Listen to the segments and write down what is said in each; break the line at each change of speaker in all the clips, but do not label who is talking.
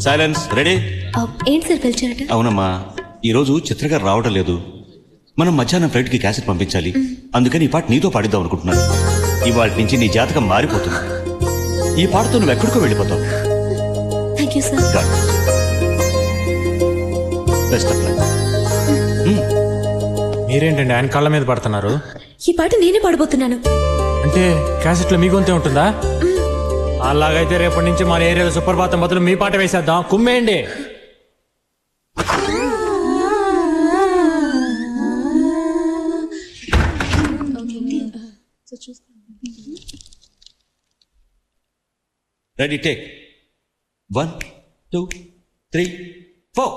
Silence. Ready?
ఏంటి sir పిలిచారట?
అవునమ్మా, ఈరోజు చిత్ర గారు రావడం లేదు. మనం మధ్యాహ్నం ఫ్లైట్కి క్యాసెట్ పంపించాలి. అందుకని ఈ పాట నీతో పాడిద్దాం అనుకుంటున్నాను. ఇవాళ నుంచి నీ జాతకం మారిపోతుంది. ఈ పాటతో నువ్వు ఎక్కడికో వెళ్ళిపోతావు.
Thank you sir.
Best of luck.
మీరేంటండి ఆయన కాళ్ళ మీద పడుతున్నారు?
ఈ పాట నేనే పాడబోతున్నాను.
అంటే క్యాసెట్లో మీ గొంతే ఉంటుందా? అలాగైతే రేపటి నుంచి మన ఏరియాలో సుప్రభాతం బదులు మీ పాట వేసేద్దాం. కుమ్మేయండి.
Ready, take 1 2 3 4.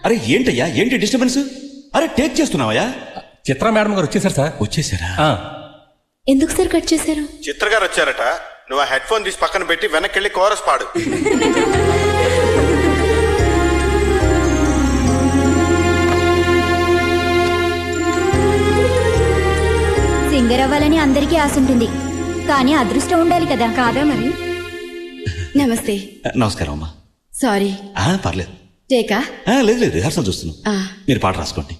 అరే ఏంటయ్యా, ఏంటి డిస్టర్బెన్స్? అరే టేక్ చేస్తున్నావయ్యా?
చిత్ర మేడం గారు వచ్చేసారు సార్.
వచ్చేసారా?
ఎందుకు సార్ కట్ చేశారు?
చిత్ర గారు వచ్చారట. నువ్వు ఆ హెడ్ ఫోన్ తీసి పక్కన పెట్టి వెనక్కి వెళ్ళి కోరస్ పాడు.
సింగర్ అవ్వాలని అందరికీ ఆశ ఉంటుంది, కానీ అదృష్టం ఉండాలి కదా. కాదా మరి?
నమస్తే.
నమస్కారం అమ్మా.
సారీ.
పర్లేదు.
టేకా?
లేదు లేదు, రిహార్సల్ చూస్తున్నాం. మీరు పాట రాసుకోండి.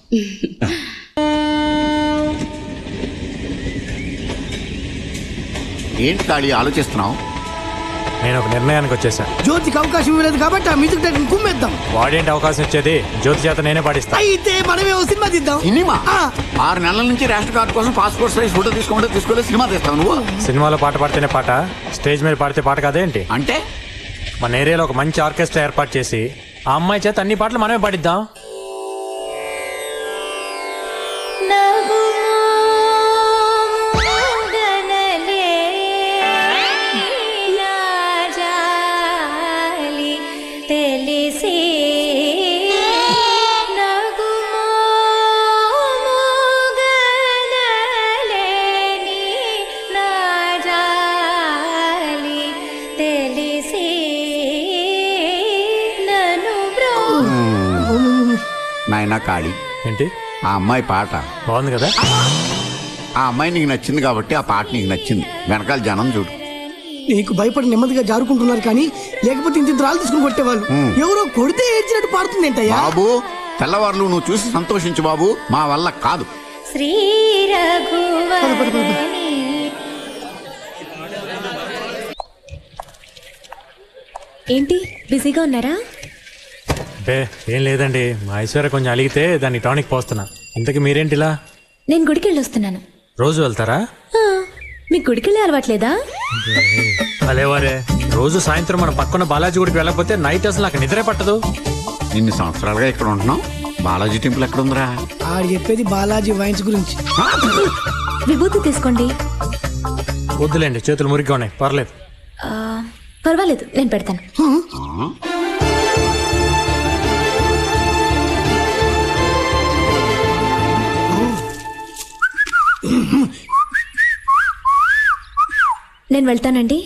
ఏంటి ఖాళీ ఆలోచిస్తున్నావు?
నేను ఒక నిర్ణయానికి వచ్చేసా.
జ్యోతికి అవకాశం ఇవ్వలేదు కాబట్టి ఆ మ్యూజిక్ డైరెక్టర్ కుమ్మేద్దాం.
వాడేంటి అవకాశం ఇచ్చేది? జ్యోతి చేత నేనే పాడిస్తా.
అయితే మనమే ఓ సినిమా తీద్దాం.
సినిమా? 6 నెలల నుంచి రేషన్ కార్డు కోసం పాస్పోర్ట్ సైజ్ ఫోటో తీసుకోలేదు. సినిమా తీస్తావు నువ్వు?
సినిమాలో పాట పాడితేనే పాట, స్టేజ్ మీద పాడితే పాట కాదేంటి?
అంటే
మన ఏరియాలో ఒక మంచి ఆర్కెస్ట్రా ఏర్పాటు చేసి ఆ అమ్మాయి చేత అన్ని పాటలు మనమే పాడిద్దాం.
నాయనా కాళీ,
ఏంటి
ఆ అమ్మాయి పాట
బాగుంది కదా?
ఆ అమ్మాయి నీకు నచ్చింది కాబట్టి ఆ పాట నీకు నచ్చింది. వెనకాల జనం చూడు.
నీకు భయపడి నెమ్మదిగా జారుకుంటున్నారు, కానీ లేకపోతే ఇంత రాళ్ళు తీసుకుని కొట్టేవాళ్ళు. ఎవరో కొడితే ఏడ్చినట్టు పాడుతుంది ఏంటయ్యా?
బాబు, తెల్లవారులు నువ్వు చూసి సంతోషించు బాబు, మా వల్ల కాదు.
ఏంటి బిజీగా ఉన్నారా?
బే ఏం లేదండి, మా ఐశ్వర్య కొంచెం అలిగితే దాన్ని టానిక్ పోస్తున్నా. ఇంతకీ మీరేంటిలా?
నేను గుడికి వెళ్ళి వస్తున్నాను.
రోజు వెళ్తారా?
మీకు గుడికి వెళ్ళి అలవాట్లేదా?
అలేవారే, రోజు సాయంత్రం మనం పక్కన బాలాజీ గుడికి వెళ్ళకపోతే నైట్ అసలు నాకు నిద్రే పట్టదు.
ఇన్ని సంవత్సరాలుగా ఇక్కడ ఉంటున్నాం. బాలాజీ టెంపుల్ ఎక్కడ ఉందిరా?
ఆడు చెప్పేది బాలాజీ వైన్స్ గురించి.
విభూతి తీసుకోండి.
వద్దులేండి, చేతులు మురిగ్గా ఉన్నాయి, పర్లేదు.
పర్వాలేదు, నేను పెడతాను. నేను వెళ్తానండి.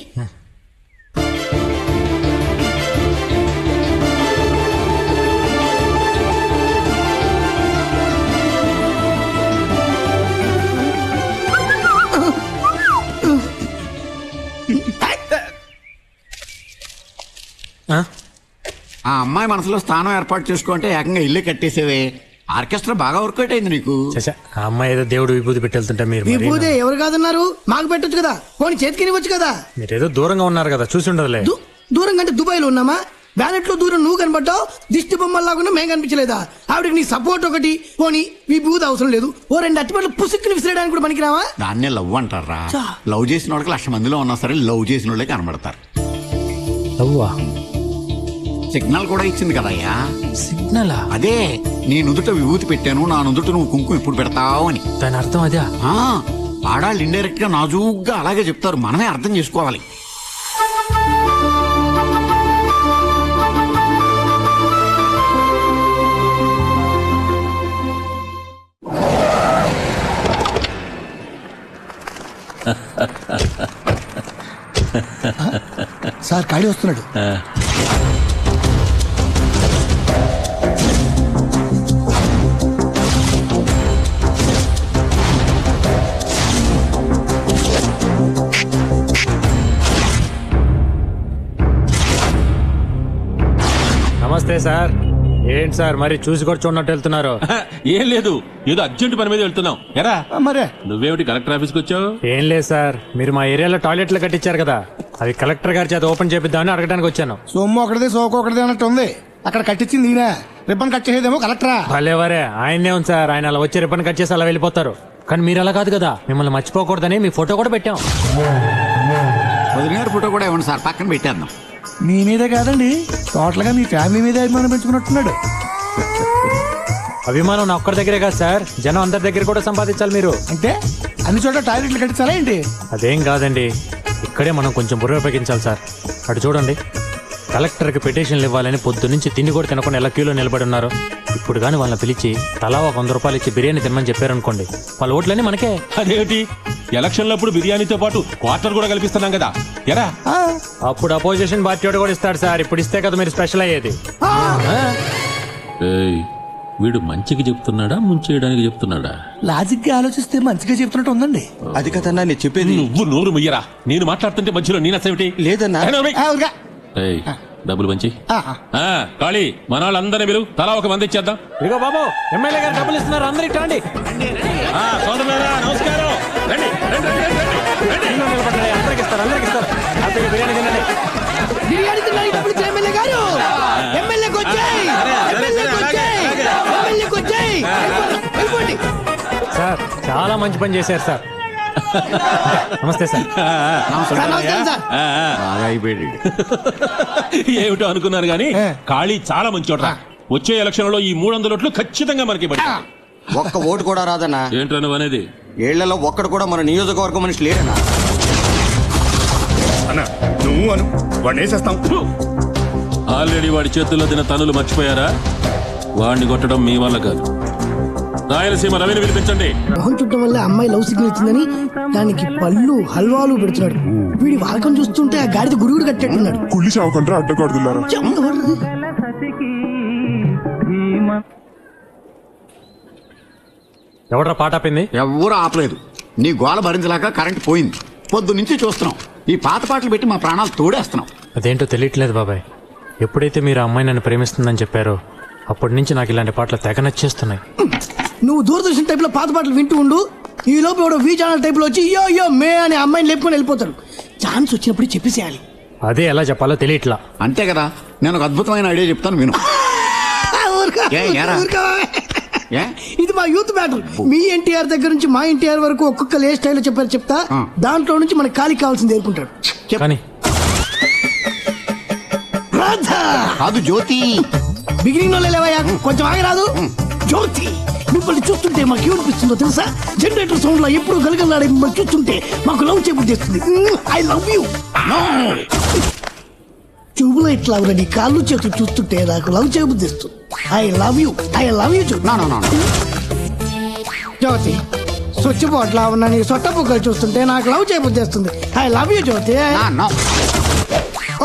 ఆ అమ్మాయి మనసులో స్థానం ఏర్పాటు చేసుకుంటే ఏకంగా ఇల్లు కట్టేసేవే. ఆర్కెస్ట్రా బాగా వర్కౌట్ అయింది నీకు.
ఆ అమ్మాయి ఏదో దేవుడు విభూతి పెట్టెళ్తుంటే మీరు
విభూతి ఎవరు కాదన్నారు? మాకు పెట్టొచ్చు కదా, పోనీ చేతికి ఇవ్వచ్చు కదా.
మీరేదో దూరంగా ఉన్నారు కదా, చూసి ఉండదులే.
దూరం కంటే దుబాయ్ లో ఉన్నామా? బ్యానెట్ లో దూరం నువ్వు కనబడ్డావు, దిష్టి బొమ్మల్లాగా మేము కనిపించలేదా? ఆవిడకి నీ సపోర్ట్ ఒకటి, పోనీ విభూతి అవసరం లేదు. ఓ 2 అట్టిపట్లు పుసుక్కుని విసిరేయడానికి కూడా పనికిరావా?
దాన్నే లవ్ అంటారా? లవ్ చేసిన వాళ్ళకి 1,00,000 మందిలో ఉన్నా సరే లవ్ చేసిన వాళ్ళే కనబడతారు. సిగ్నల్ కూడా ఇచ్చింది కదయ్యా.
సిగ్నలా?
అదే, నీ నుదుట విభూతి పెట్టాను, నా నుదుట నువ్వు కుంకుమ ఇప్పుడు పెడతావు అని.
దాని అర్థం అదే.
ఆడాళ్ళు ఇండైరెక్ట్ గా నాజూగ్గా అలాగే చెప్తారు, మనమే అర్థం చేసుకోవాలి.
సార్ ఖాళీ వస్తున్నాడు.
నమస్తే సార్. ఏంటి సార్ మరి చూసి కూడా చూడనట్టు వెళ్తున్నారు?
ఏం లేదు, ఏదో అర్జెంట్ పని మీద వెళ్తున్నాం. ఎరా
మరే
నువ్వేమిటి కలెక్టర్ ఆఫీస్కి వచ్చావు?
ఏం లేదు సార్, మీరు మా ఏరియాలో టాయిలెట్లు కట్టించారు కదా, అవి కలెక్టర్ గారి చేత ఓపెన్ చేపిద్దామని అడగడానికి వచ్చాను.
సొమ్ము ఒకటిది సోకు ఒకటిది అన్నట్టు ఉంది. అక్కడ కట్టించింది ఈయన, రిబ్బన్ కట్ చేసేదేమో కలెక్టరా.
భలేవరే, ఆయన్నే ఉంది సార్. ఆయన అలా వచ్చి రిబ్బన్ కట్ చేసి అలా వెళ్ళిపోతారు. కానీ మీరు అలా కాదు కదా, మిమ్మల్ని మర్చిపోకూడదని మీ ఫోటో కూడా పెట్టాం.
వదిన గారి ఫోటో కూడా ఇవ్వండి సార్, పక్కన పెట్టేద్దాం.
మీ మీదే కాదండి, టోటల్ గా మీ ఫ్యామిలీ మీద అభిమానం పెంచుకున్నట్టున్నాడు.
అభిమానం నా ఒక్కరి దగ్గరే కాదు సార్, జనం అందరి దగ్గర కూడా సంపాదించాలి మీరు.
అంటే అన్ని చోట్ల టాయిలెట్లు కట్టించాలా ఏంటి?
అదేం కాదండి, ఇక్కడే మనం కొంచెం బుర్ర ఉపయోగించాలి సార్. అటు చూడండి, కలెక్టర్కి పిటిషన్లు ఇవ్వాలని పొద్దు నుంచి తిండి కూడా తినకుండా ఎలా క్యూలో నిలబడి ఉన్నారు. ఇప్పుడు కానీ వాళ్ళని పిలిచి తలా ఒక 100 రూపాయలు ఇచ్చి బిర్యానీ తినమని చెప్పారనుకోండి, వాళ్ళ ఓట్లన్నీ మనకే.
అదేమిటి, ఎలక్షన్లప్పుడు బిర్యానీతో పాటు క్వార్టర్ కూడా కల్పిస్తున్నాం కదా. ఎరా
అప్పుడు అపోజిషన్ పార్టీ వాడు కూడా ఇస్తాడు సార్, ఇప్పుడు ఇస్తే కదా మీరు స్పెషల్ అయ్యేది.
వీడు మంచికి చెప్తున్నాడా ముంచేయడానికి చెప్తున్నాడా?
లాజిక్ గా ఆలోచిస్తే మంచిగా చెప్తున్నట్టు ఉందండి.
అది కదన్నా నేను చెప్పేది.
నువ్వు నోరు ముయ్యరా, నేను మాట్లాడుతుంటే మధ్యలో నేను అసలు
లేదన్నా.
డబ్బులు మంచి ఖాళీ మన వాళ్ళందరినీ పిలువు, తలా ఒక మంది ఇచ్చేద్దాం.
ఇదిగో బాబు, ఎమ్మెల్యే గారు డబ్బులు ఇస్తున్నారు, అందరూ ఇట్టండి.
నమస్కారం, రండి, రండి, రండి, రండి.
అందరికి ఇస్తారు, అందరికి ఇస్తారు. హ్యాపీగా బిర్యానీ తినండి.
బిర్యానీ తిన్నాడు డబ్బులు ఇచ్చే ఎమ్మెల్యే గారు. ఎమ్మెల్యేకి వచ్చేయ్, ఎమ్మెల్యేకి వచ్చేయ్, ఎమ్మెల్యేకి వచ్చేయ్. వెళ్ళిపోండి.
సార్ చాలా మంచి పని చేశారు సార్. నమస్తే సార్.
నమస్కారం సార్.
బాగా అయిపోయాడు.
ఏమిటో అనుకున్నారు గానీ ఖాళీ చాలా మంచి చోట. వచ్చే ఎలక్షన్ లో ఈ 300 ఓట్లు ఖచ్చితంగా మనకి పడి.
ఒక్క ఓటు కూడా రాదన్నా.
ఏంటో నువ్వు అనేది?
ఏళ్లలో ఒక్కడు కూడా మన నియోజకవర్గం మనిషి లేడన్నా.
నువ్వు అను వాడిని వేసేస్తాం.
ఆల్రెడీ వాడి చేతుల్లో తిన తనులు మర్చిపోయారా? వాడిని కొట్టడం మీ వల్ల కాదు. రాయలసీమ రవిని పిలిపించండి.
మొహం చుట్టం వల్ల అమ్మాయి లవ్ సిగ్నల్ ఇచ్చిందని దానికి పళ్ళు హల్వాలు పెడుతున్నాడు. వీడి వాడకం చూస్తుంటే ఆ గాడిద గురుగుడు కట్టేట్టున్నాడు.
కుళ్ళి చావకుండా అడ్డకూడదులారా.
ఎవడ్రా పాట ఆపింది?
ఎవ్వరూ ఆపలేదు. నీ గోల భరించలేక కరెంట్ పోయింది. పొద్దు నుంచి చూస్తున్నాం. ఈ పాత పాటలు పెట్టి మా ప్రాణాలు తోడేస్తున్నాం.
అదేంటో తెలియట్లేదు బాబాయ్. ఎప్పుడైతే మీరు ఆ అమ్మాయి నన్ను ప్రేమిస్తుందని చెప్పారో అప్పటి నుంచి నాకు ఇలాంటి పాటలు తెగ నచ్చేస్తున్నాయి.
నువ్వు దూరదర్శన్ టైప్ లో పాత పాటలు వింటూ ఉండు. ఈ లోపు ఎవడో వి ఛానల్ టైప్ లో వచ్చి యో యో మే అని అమ్మాయిని లేపుకొని వెళ్ళిపోతాడు. ఛాన్స్ వచ్చినప్పుడు చెప్పేసేయాలి.
అదే ఎలా చెప్పాలో తెలియట్లా.
అంతే కదా. నేను ఒక అద్భుతమైన ఐడియా చెప్తాను విను.
ఇది మా యూత్ బ్యాటర్. మీ ఎన్టీఆర్ దగ్గర నుంచి మా ఎన్టీఆర్ వరకు ఒక్కొక్క ఏ స్టైల్లో చెప్పారు చెప్తా. దాంట్లో నుంచి మనకి ఖాళీ కావాల్సింది ఏరుకుంటాడు.
కానీ
రాధా
కాదు జ్యోతి.
బిగినింగ్ లో లేవయ్యా, కొంచెం ఆగి రాదు. జ్యోతి, మిమ్మల్ని చూస్తుంటే మాకు ఏమనిపిస్తుందో తెలుసా? జనరేటర్ సౌండ్ లో ఎప్పుడు గలగలాడే మిమ్మల్ని చూస్తుంటే మాకు లవ్ చేయబుద్ధిస్తుంది. I love you. చూపులో ఇట్లా నీ కాళ్ళు చేతులు చూస్తుంటే నాకు లవ్ చేయబుద్ధిస్తుంది. I love you, I love you Jyothi. Switch board లా ఉన్న నీ సొట్ట బుగ్గలు చూస్తుంటే నాకు లవ్ చేయబుద్ధిస్తుంది. I love you Jyothi.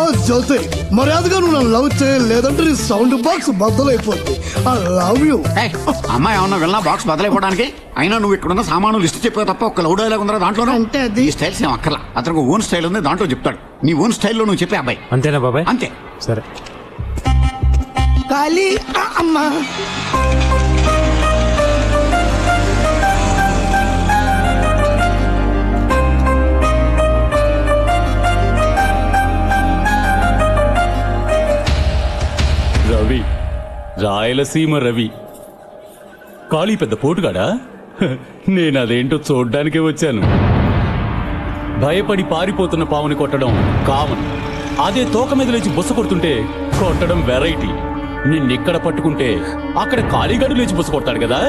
ఓ జ్యోతి, మర్యాదగా నువ్వు నన్ను లవ్ చేయలేదంటే నీ సౌండ్ బాక్స్ బద్దలైపోతుంది. I love you.
అమ్మాయి ఏమన్నా వెళ్ళినా బాక్స్ బదలైపోవడానికి? అయినా నువ్వు ఇక్కడున్న సామాను లిస్ట్ చెప్పే తప్ప ఒక లవ్ డైలాగ్ ఉందా దాంట్లో?
అంటే అది
ఈ స్టైల్స్ ఏం అక్కర్లా. అతనికి ఓన్ స్టైల్ ఉంది, దాంట్లో చెప్తాడు. నీ ఓన్ స్టైల్లో నువ్వు చెప్పే అబ్బాయి.
అంతేనా బాబాయ్?
అంతే.
సరే.
ఖాళీ అమ్మా.
రవి, రాయలసీమ రవి. కాళీ పెద్ద పోటుగాడా? నేను అదేంటో చూడ్డానికే వచ్చాను. భయపడి పారిపోతున్న పావుని కొట్టడం కామన్. అదే తోక మీద లేచి బుస కొడుతుంటే కొట్టడం వెరైటీ. నిన్నెక్కడ పట్టుకుంటే అక్కడ కాళీగాడు లేచి బుస కొడతాడు కదా.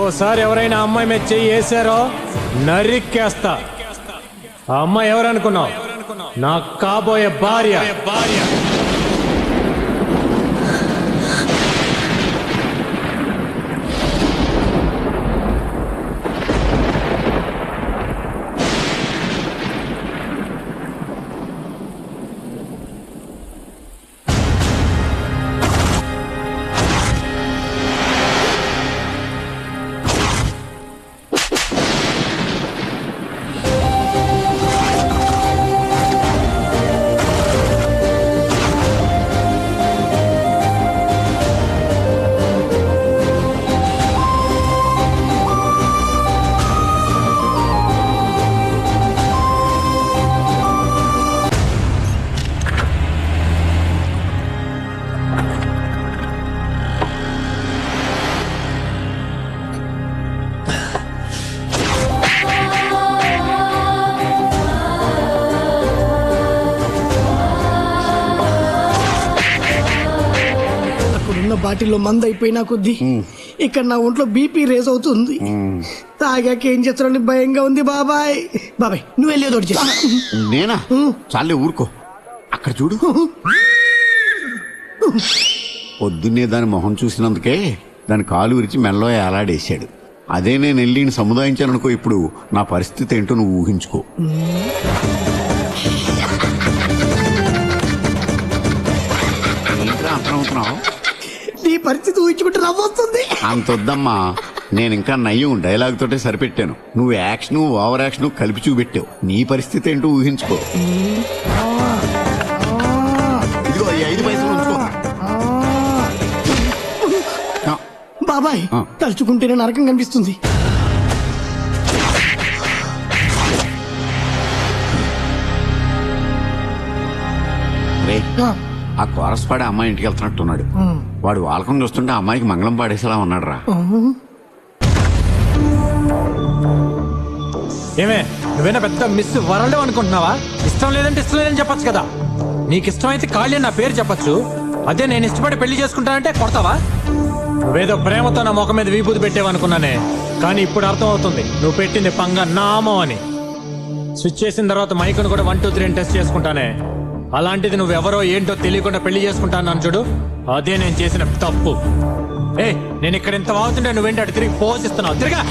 ఇంకోసారి ఎవరైనా అమ్మాయి మీద చెయ్యి వేసారో నరికేస్తా. ఆ అమ్మాయి ఎవరనుకున్నావు? నా కాబోయే భార్య.
అక్కడున్న బాటిల్లో మందు అయిపోయినా కొద్దీ ఇక్కడ నా ఒంట్లో బీపీ రేజ్ అవుతుంది. తాగాక ఏం చేస్తారని భయంగా ఉంది. బాబాయ్ నువ్వు వెళ్ళేదోటి చేస్తా.
నేనా? చాలే ఊరుకో. అక్కడ చూడు. పొద్దున్నే దాని మొహం చూసినందుకే దాని కాలు విరిచి మెల్లో ఏలాడేశాడు. అదే నేను వెళ్ళి సముదాయించాననుకో, ఇప్పుడు నా పరిస్థితి ఏంటో నువ్వు ఊహించుకో. ఏంట్రా అర్థమవుతున్నావు?
నీ పరిస్థితి ఊహించుకుంటే నవ్వొస్తుంది.
అంతొద్దమ్మా, నేను ఇంకా నయ్యం డైలాగ్ తోటే సరిపెట్టాను. నువ్వు యాక్షన్ ఓవర్ యాక్షన్ కలిపి చూపెట్టావు. నీ పరిస్థితి ఏంటో ఊహించుకో. ఇదిగో ఈ 5 పైసలు ఉంచుకో.
బాబాయ్ తలుచుకుంటేనే నరకం కనిపిస్తుంది.
రే, ఆ కోరస్ పాడే అమ్మాయి ఇంటికి వెళ్తున్నట్టున్నాడు. వాడు వాళ్ళకం చూస్తుంటే అమ్మాయికి మంగళం పాడేసేలా ఉన్నాడు రా.
ఏమే, నువ్వేనా పెద్ద మిస్ వరల్డ్ అనుకుంటున్నావా? ఇష్టం లేదంటే ఇష్టం లేదని చెప్పొచ్చు కదా. నీకు ఇష్టమైతే ఖాళీ నా పేరు చెప్పొచ్చు. అదే నేను ఇష్టపడి పెళ్లి చేసుకుంటానంటే కొడతావా? నువ్వేదో ప్రేమతో నా ముఖం మీద విభూతి పెట్టేవనుకున్నానే, కానీ ఇప్పుడు అర్థం అవుతుంది నువ్వు పెట్టింది పంగ నామం అని. స్విచ్ చేసిన తర్వాత మైకును కూడా 1 2 3 అని టెస్ట్ చేసుకుంటానే. అలాంటిది నువ్వెవరో ఏంటో తెలియకుండా పెళ్లి చేసుకుంటాను చూడు, అదే నేను చేసిన తప్పు. నేను ఇక్కడ ఇంత వాగుతుంటే నువ్వేంటి అటు తిరిగి పోషిస్తున్నావు? తిరిగా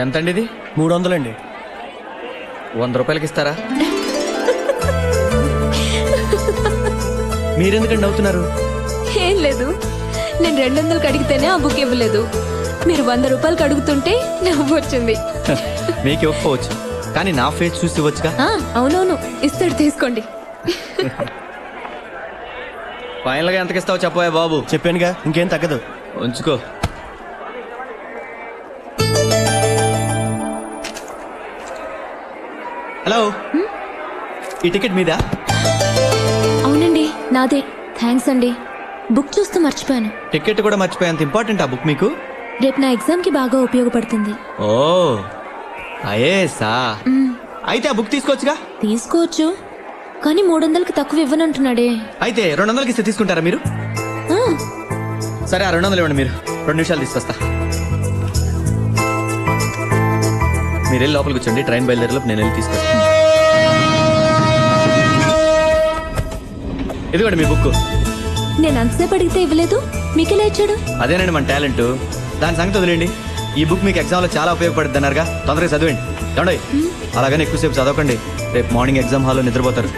ఎంతండి ఇది?
300 అండి.
100 రూపాయలకి ఇస్తారా?
మీరెందుకండి నవ్వుతున్నారు?
ఏం లేదు, నేను 200కి అడిగితేనే ఆ బుక్ ఇవ్వలేదు. మీరు 100 రూపాయలకి అడుగుతుంటే నవ్వు వచ్చింది.
మీకు ఇవ్వకపోవచ్చు, కానీ నా ఫేస్ చూసి ఇవ్వచ్చుగా.
అవునవును, ఇస్తాడు, తీసుకోండి.
ఫైనల్గా ఎంతకి ఇస్తావు చెప్పవా బాబు?
చెప్పానుగా, ఇంకేం తగ్గదు.
ఉంచుకో. హలో, ఈ టికెట్ మీదా?
అవునండి, నాదే. థ్యాంక్స్ అండి. బుక్ చూస్తూ మర్చిపోయాను.
టికెట్ కూడా మర్చిపోయేంత ఇంపార్టెంట్ ఆ బుక్ మీకు?
రేపు నా ఎగ్జామ్ కి బాగా ఉపయోగపడుతుంది.
ఓ అయేసా, అయితే ఆ బుక్ తీసుకోవచ్చుగా.
తీసుకోవచ్చు, కానీ 300కి తక్కువ ఇవ్వనంటున్నాడే.
అయితే 200కి ఇస్తే తీసుకుంటారా మీరు? సరే, ఆ 200 ఇవ్వండి. మీరు 2 నిమిషాలు తీసుకొస్తా. మీరు వెళ్ళి లోపలికి కూర్చోండి, ట్రైన్ బయలుదేరేలోపు నేను వెళ్ళి తీసుకొస్తాను. ఇదిగోండి మీ బుక్.
నేను అంతసేపు అడిగితే ఇవ్వలేదు, మీకెలా ఇచ్చాడు?
అదేనండి మన టాలెంట్. దాని సంగతి వదిలేండి. ఈ బుక్ మీకు ఎగ్జామ్లో చాలా ఉపయోగపడుతుంది అన్నారుగా, తొందరగా చదివండి. ఏమండి, అలాగని ఎక్కువసేపు చదవకండి, రేపు మార్నింగ్ ఎగ్జామ్ హాల్లో నిద్రపోతారు.